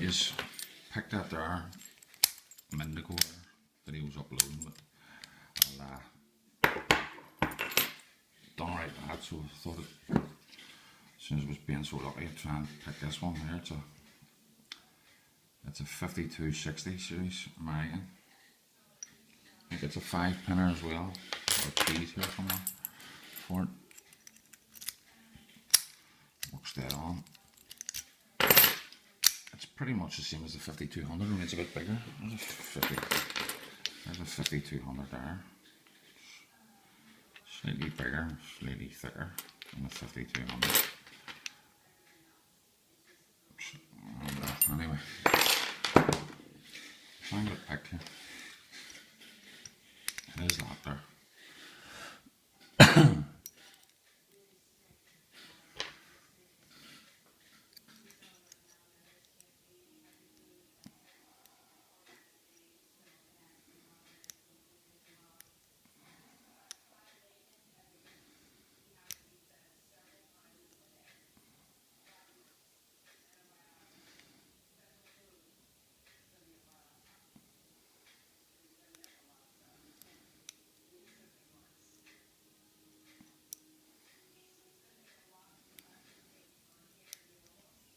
you picked that there a minute ago. Video's uploading, but I'll done right that, so I thought it, as soon as I was being so lucky, I'd try and pick this one here. It's a 5260 series American. I think it's a 5-pinner as well, or keys here somewhere for it. Works dead on. It's pretty much the same as the 5200, only it's a bit bigger. There's a 5200 there. Slightly bigger, slightly thicker than the 5200. And, anyway, find it picked here. It is locked there.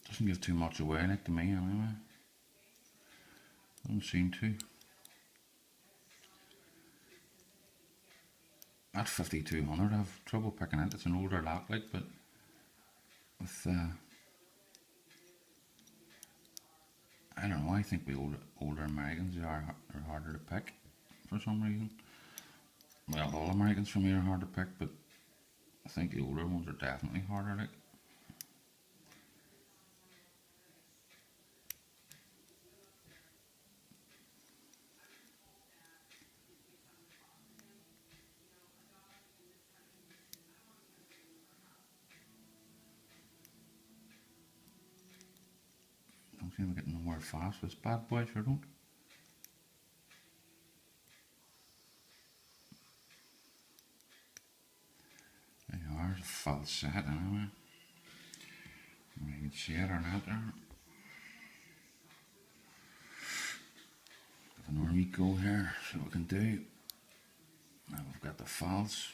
Doesn't give too much away, like, to me anyway. Doesn't seem to. That 5200, I have trouble picking it. It's an older lock, like, but with I don't know. I think the older Americans are harder to pick for some reason. Well, all Americans for me are hard to pick, but I think the older ones are definitely harder. Like. Don't seem to be getting nowhere fast with this bad boy, sure don't. There you are, it's a false set anyway. You can see it or not there. Give an army go here, see what we can do. Now we've got the false.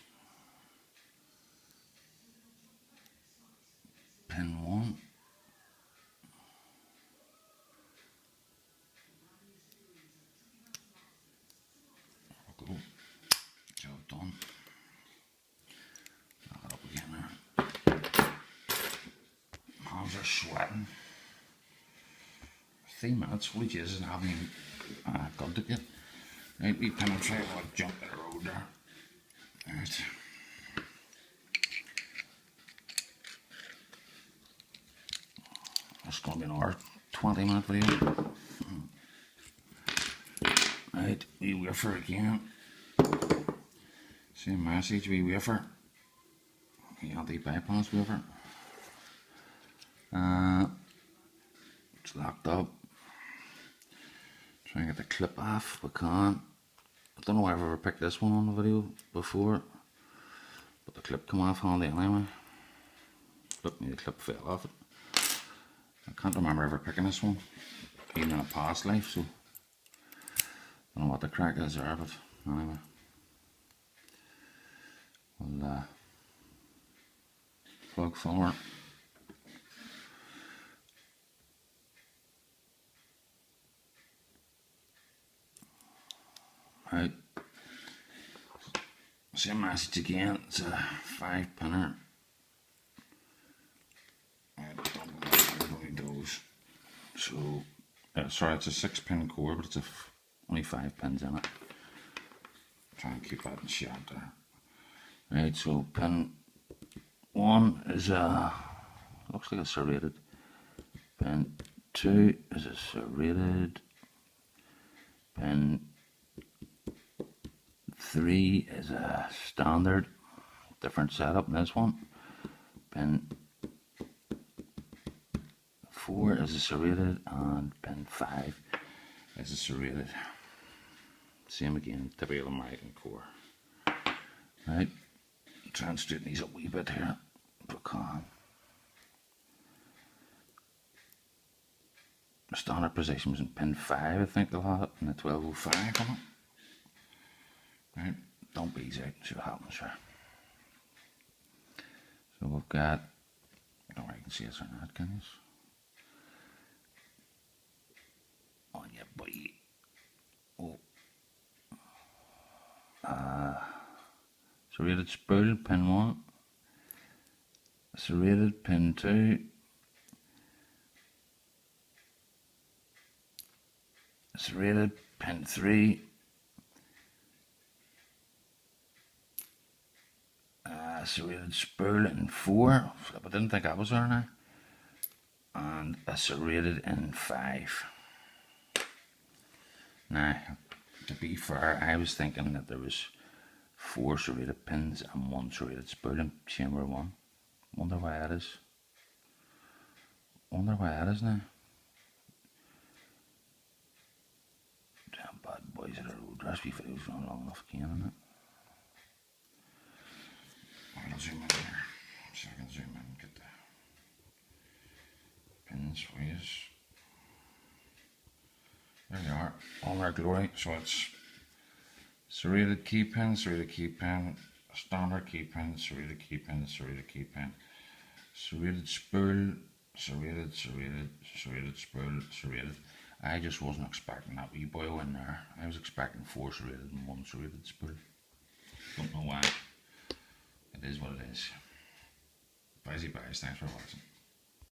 Pin 1. There we go. Job done. Lock it up again there. Hands are sweating. 3 minutes, holy Jesus, and I haven't even got it yet. Right, we penetrate or jump the road there. Right. It's going to be an hour, 20-minute video. Right, we wafer again. Same message, we wafer. The anti-bypass wafer. It's locked up. Try and get the clip off if we can. I don't know why I've ever picked this one on the video before, but the clip come off handy anyway. Look, the clip fell off it. I can't remember ever picking this one, even in a past life, so I don't know what the crack is there, but anyway. We'll plug forward. Right, same message again, it's a 5-pinner. So, sorry, it's a 6-pin core, but it's only 5 pins in it. Try and keep that in shot there. Right, so pin 1 is looks like a serrated. Pin 2 is a serrated. Pin 3 is a standard, different setup than this one. Pin 4 is a serrated, and pin 5 is a serrated. Same again, typical American core. Right, try and straighten these up a wee bit here if I can. standard position was in pin 5, I think they'll have it, in the 1205 on it. Right, don't bees out, see what happens here. So we've got, I don't know if you can see this or not, can you? On your boy. Oh. Serrated spool, pin 1. Serrated, pin 2. Serrated, pin 3. Serrated spool in 4. I didn't think that was there now. And a serrated in 5. Now, to be fair, I was thinking that there was 4 serrated pins and 1 serrated spool in chamber 1. Wonder why that is. Wonder why that is now. Damn bad boys at the road. Recipe videos not long enough again, isn't it? I'll zoom in here. So I can zoom in and get the pins for you. There you are, all their glory. So it's serrated key pin, standard key pin, serrated key pin, serrated key pin, serrated spool, serrated spool, serrated. I just wasn't expecting that wee boil in there. I was expecting 4 serrated and 1 serrated spool. Don't know why. It is what it is. Bye, thanks for watching.